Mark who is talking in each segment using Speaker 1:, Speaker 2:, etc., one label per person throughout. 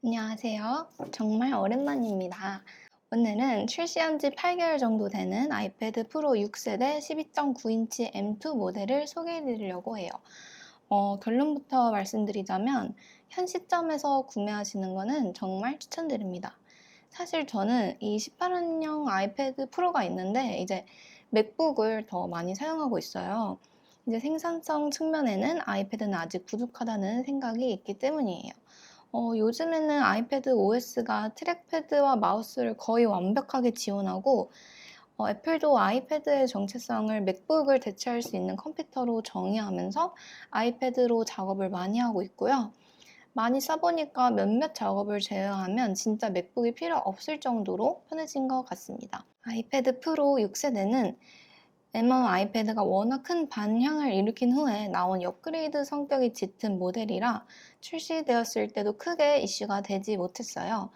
Speaker 1: 안녕하세요. 정말 오랜만입니다. 오늘은 출시한 지 8개월 정도 되는 아이패드 프로 6세대 12.9인치 M2 모델을 소개해 드리려고 해요. 결론부터 말씀드리자면 현 시점에서 구매하시는 거는 정말 추천드립니다. 사실 저는 이 18인용 아이패드 프로가 있는데 이제 맥북을 더 많이 사용하고 있어요. 이제 생산성 측면에는 아이패드는 아직 부족하다는 생각이 있기 때문이에요. 요즘에는 아이패드 OS가 트랙패드와 마우스를 거의 완벽하게 지원하고 애플도 아이패드의 정체성을 맥북을 대체할 수 있는 컴퓨터로 정의하면서 아이패드로 작업을 많이 하고 있고요. 많이 써보니까 몇몇 작업을 제외하면 진짜 맥북이 필요 없을 정도로 편해진 것 같습니다. 아이패드 프로 6세대는 M1 아이패드가 워낙 큰 반향을 일으킨 후에 나온 업그레이드 성격이 짙은 모델이라 출시되었을 때도 크게 이슈가 되지 못했어요.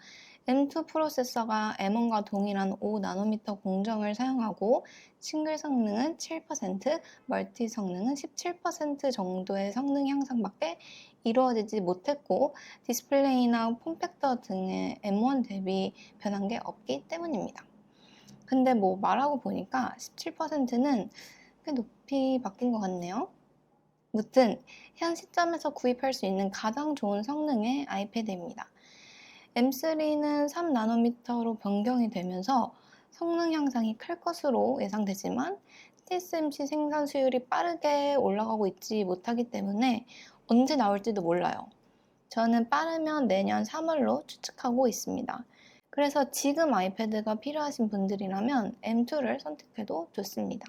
Speaker 1: M2 프로세서가 M1과 동일한 5나노미터 공정을 사용하고 싱글 성능은 7%, 멀티 성능은 17% 정도의 성능 향상밖에 이루어지지 못했고 디스플레이나 폼팩터 등의 M1 대비 변한 게 없기 때문입니다. 근데 뭐 말하고 보니까 17%는 꽤 높이 바뀐 것 같네요. 무튼 현 시점에서 구입할 수 있는 가장 좋은 성능의 아이패드입니다. M3는 3나노미터로 변경이 되면서 성능 향상이 클 것으로 예상되지만 TSMC 생산 수율이 빠르게 올라가고 있지 못하기 때문에 언제 나올지도 몰라요. 저는 빠르면 내년 3월로 추측하고 있습니다. 그래서 지금 아이패드가 필요하신 분들이라면 M2를 선택해도 좋습니다.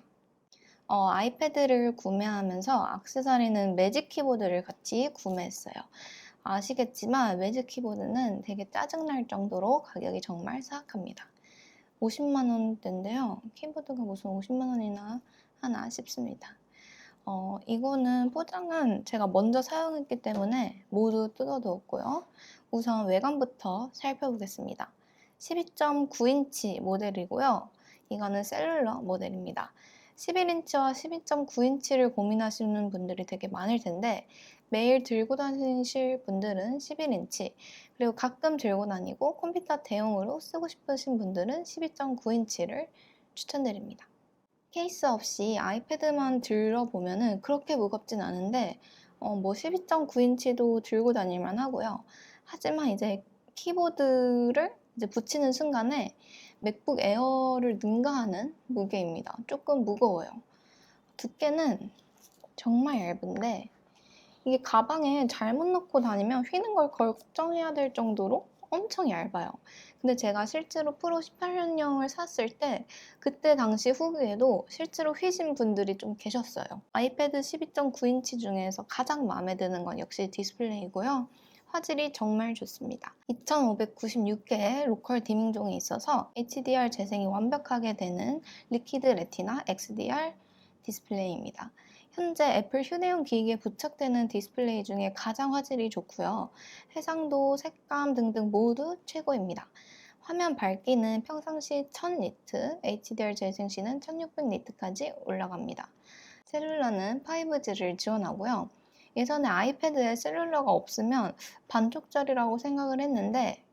Speaker 1: 아이패드를 구매하면서 액세서리는 매직 키보드를 같이 구매했어요. 아시겠지만 매직 키보드는 되게 짜증날 정도로 가격이 정말 사악합니다. 50만 원대인데요. 키보드가 무슨 50만 원이나 하나 싶습니다. 이거는 포장은 제가 먼저 사용했기 때문에 모두 뜯어두었고요. 우선 외관부터 살펴보겠습니다. 12.9인치 모델이고요. 이거는 셀룰러 모델입니다. 11인치와 12.9인치를 고민하시는 분들이 되게 많을 텐데 매일 들고 다니실 분들은 11인치, 그리고 가끔 들고 다니고 컴퓨터 대용으로 쓰고 싶으신 분들은 12.9인치를 추천드립니다. 케이스 없이 아이패드만 들어보면은 그렇게 무겁진 않은데, 12.9인치도 들고 다닐만 하고요. 하지만 이제 키보드를 이제 붙이는 순간에 맥북 에어를 능가하는 무게입니다. 조금 무거워요. 두께는 정말 얇은데, 이게 가방에 잘못 넣고 다니면 휘는 걸 걱정해야 될 정도로 엄청 얇아요. 근데 제가 실제로 프로 18년형을 샀을 때 그때 당시 후기에도 실제로 휘신 분들이 좀 계셨어요. 아이패드 12.9인치 중에서 가장 마음에 드는 건 역시 디스플레이고요. 화질이 정말 좋습니다. 2596개의 로컬 디밍종이 있어서 HDR 재생이 완벽하게 되는 리퀴드 레티나 XDR 디스플레이입니다. 현재 애플 휴대용 기기에 부착되는 디스플레이 중에 가장 화질이 좋고요. 해상도, 색감 등등 모두 최고입니다. 화면 밝기는 평상시 1000니트, HDR 재생 시는 1600니트까지 올라갑니다. 셀룰러는 5G를 지원하고요. 예전에 아이패드에 셀룰러가 없으면 반쪽짜리라고 생각을 했는데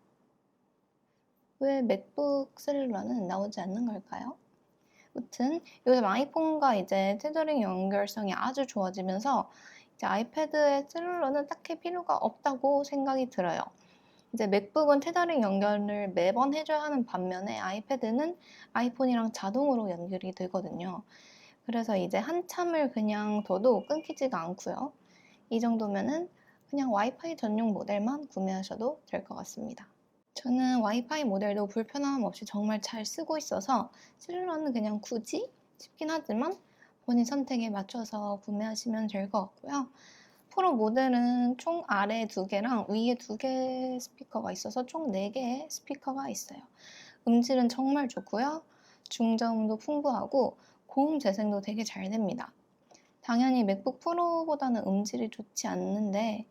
Speaker 1: 왜 맥북 셀룰러는 나오지 않는 걸까요? 아무튼 요즘 아이폰과 이제 테더링 연결성이 아주 좋아지면서 이제 아이패드의 셀룰러는 딱히 필요가 없다고 생각이 들어요. 이제 맥북은 테더링 연결을 매번 해줘야 하는 반면에 아이패드는 아이폰이랑 자동으로 연결이 되거든요. 그래서 이제 한참을 그냥 둬도 끊기지가 않고요. 이 정도면은 그냥 와이파이 전용 모델만 구매하셔도 될 것 같습니다. 저는 와이파이 모델도 불편함 없이 정말 잘 쓰고 있어서 셀룰러는 그냥 굳이 싶긴 하지만 본인 선택에 맞춰서 구매하시면 될 것 같고요. 프로 모델은 총 아래 2개랑 위에 2개 스피커가 있어서 총 4개의 스피커가 있어요. 음질은 정말 좋고요. 중저음도 풍부하고 고음 재생도 되게 잘 됩니다. 당연히 맥북 프로보다는 음질이 좋지 않는데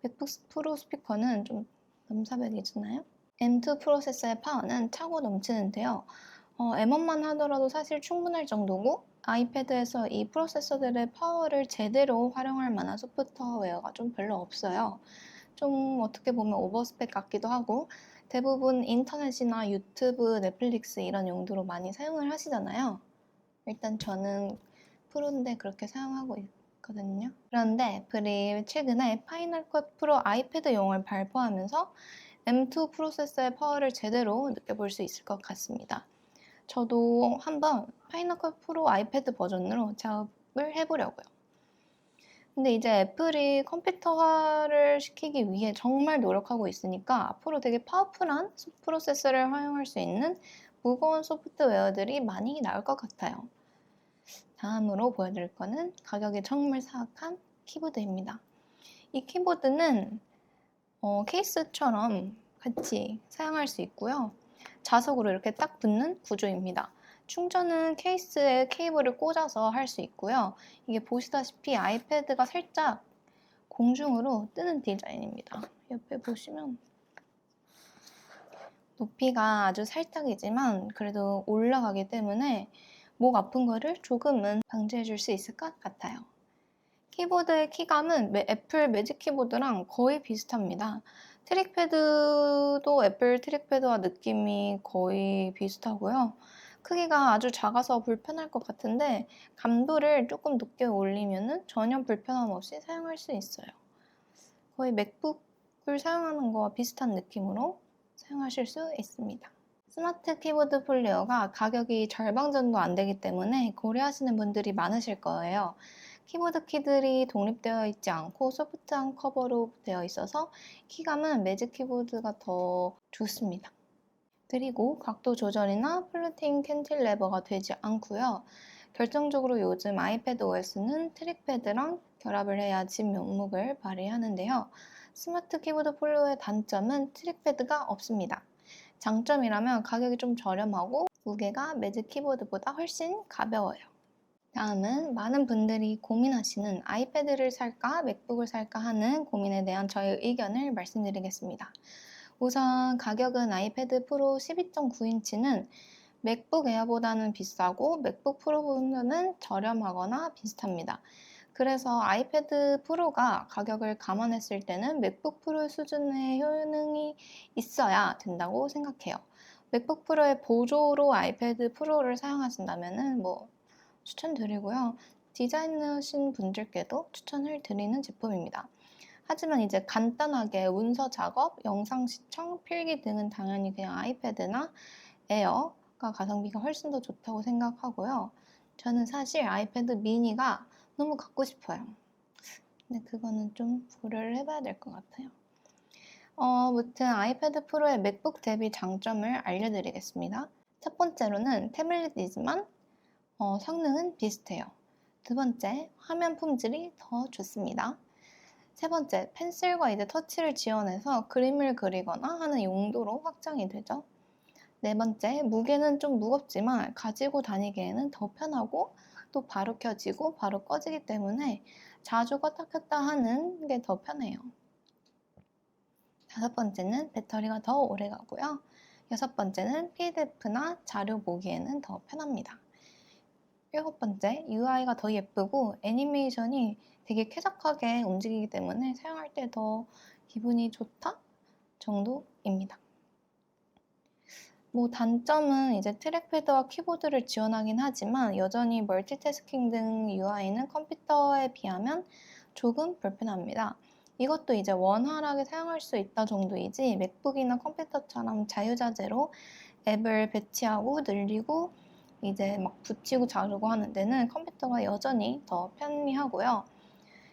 Speaker 1: 맥북 프로 스피커는 좀 넘사벽이잖아요. M2 프로세서의 파워는 차고 넘치는데요. M1만 하더라도 사실 충분할 정도고 아이패드에서 이 프로세서들의 파워를 제대로 활용할 만한 소프트웨어가 좀 별로 없어요. 좀 어떻게 보면 오버스펙 같기도 하고 대부분 인터넷이나 유튜브, 넷플릭스 이런 용도로 많이 사용을 하시잖아요. 일단 저는 프로인데 그렇게 사용하고 있거든요. 그런데 애플이 최근에 파이널 컷 프로 아이패드용을 발표하면서 M2 프로세서의 파워를 제대로 느껴볼 수 있을 것 같습니다. 저도 한번 파이널 컷 프로 아이패드 버전으로 작업을 해보려고요. 근데 이제 애플이 컴퓨터화를 시키기 위해 정말 노력하고 있으니까 앞으로 되게 파워풀한 프로세서를 활용할 수 있는 무거운 소프트웨어들이 많이 나올 것 같아요. 다음으로 보여드릴 거는 가격이 정말 사악한 키보드입니다. 이 키보드는 케이스처럼 같이 사용할 수 있고요. 자석으로 이렇게 딱 붙는 구조입니다. 충전은 케이스에 케이블을 꽂아서 할 수 있고요. 이게 보시다시피 아이패드가 살짝 공중으로 뜨는 디자인입니다. 옆에 보시면 높이가 아주 살짝이지만 그래도 올라가기 때문에 목 아픈 거를 조금은 방지해 줄 수 있을 것 같아요. 키보드의 키감은 애플 매직 키보드랑 거의 비슷합니다. 트릭패드도 애플 트릭패드와 느낌이 거의 비슷하고요. 크기가 아주 작아서 불편할 것 같은데 감도를 조금 높게 올리면 전혀 불편함 없이 사용할 수 있어요. 거의 맥북을 사용하는 거와 비슷한 느낌으로 사용하실 수 있습니다. 스마트 키보드 폴리어가 가격이 절반 정도 안 되기 때문에 고려하시는 분들이 많으실 거예요. 키보드 키들이 독립되어 있지 않고 소프트한 커버로 되어 있어서 키감은 매직 키보드가 더 좋습니다. 그리고 각도 조절이나 플로팅 캔틸레버가 되지 않고요. 결정적으로 요즘 아이패드 OS는 트릭패드랑 결합을 해야 집 면목을 발휘하는데요. 스마트 키보드 폴리오의 단점은 트릭패드가 없습니다. 장점이라면 가격이 좀 저렴하고 무게가 매직 키보드보다 훨씬 가벼워요. 다음은 많은 분들이 고민하시는 아이패드를 살까 맥북을 살까 하는 고민에 대한 저의 의견을 말씀드리겠습니다. 우선 가격은 아이패드 프로 12.9인치는 맥북 에어보다는 비싸고 맥북 프로보다는 저렴하거나 비슷합니다. 그래서 아이패드 프로가 가격을 감안했을 때는 맥북 프로 수준의 효능이 있어야 된다고 생각해요. 맥북 프로의 보조로 아이패드 프로를 사용하신다면 추천드리고요. 디자이너신 분들께도 추천을 드리는 제품입니다. 하지만 이제 간단하게 문서 작업, 영상 시청, 필기 등은 당연히 그냥 아이패드나 에어가 가성비가 훨씬 더 좋다고 생각하고요. 저는 사실 아이패드 미니가 너무 갖고 싶어요. 근데 그거는 좀 고려를 해봐야 될 것 같아요. 무튼 아이패드 프로의 맥북 대비 장점을 알려드리겠습니다. 첫 번째로는 태블릿이지만 성능은 비슷해요. 두 번째, 화면 품질이 더 좋습니다. 세 번째, 펜슬과 이제 터치를 지원해서 그림을 그리거나 하는 용도로 확장이 되죠. 네 번째, 무게는 좀 무겁지만 가지고 다니기에는 더 편하고 또 바로 켜지고 바로 꺼지기 때문에 자주 껐다 켰다 하는 게 더 편해요. 다섯 번째는 배터리가 더 오래 가고요. 여섯 번째는 PDF나 자료 보기에는 더 편합니다. 일곱 번째, UI가 더 예쁘고 애니메이션이 되게 쾌적하게 움직이기 때문에 사용할 때 더 기분이 좋다 정도입니다. 단점은 이제 트랙패드와 키보드를 지원하긴 하지만 여전히 멀티태스킹 등 UI는 컴퓨터에 비하면 조금 불편합니다. 이것도 이제 원활하게 사용할 수 있다 정도이지 맥북이나 컴퓨터처럼 자유자재로 앱을 배치하고 늘리고 이제 막 붙이고 자르고 하는 데는 컴퓨터가 여전히 더 편리하고요.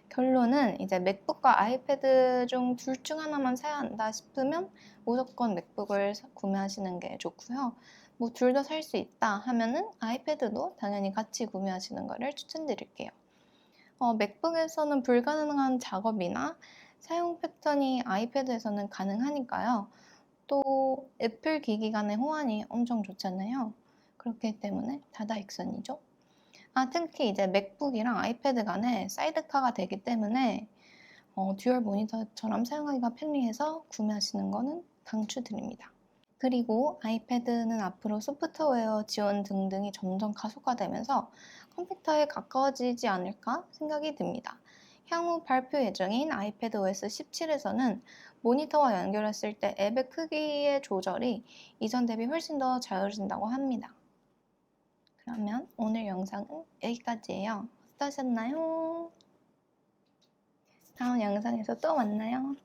Speaker 1: 결론은 이제 맥북과 아이패드 중 둘 중 하나만 사야 한다 싶으면 무조건 맥북을 구매하시는 게 좋고요. 둘 다 살 수 있다 하면은 아이패드도 당연히 같이 구매하시는 거를 추천드릴게요. 맥북에서는 불가능한 작업이나 사용 패턴이 아이패드에서는 가능하니까요. 또 애플 기기 간의 호환이 엄청 좋잖아요. 그렇기 때문에 다다익선이죠. 특히 이제 맥북이랑 아이패드 간에 사이드카가 되기 때문에 듀얼 모니터처럼 사용하기가 편리해서 구매하시는 거는 강추드립니다. 그리고 아이패드는 앞으로 소프트웨어 지원 등등이 점점 가속화되면서 컴퓨터에 가까워지지 않을까 생각이 듭니다. 향후 발표 예정인 아이패드 OS 17에서는 모니터와 연결했을 때 앱의 크기의 조절이 이전 대비 훨씬 더 자유로워진다고 합니다. 그러면 오늘 영상은 여기까지예요. 어떠셨나요? 다음 영상에서 또 만나요.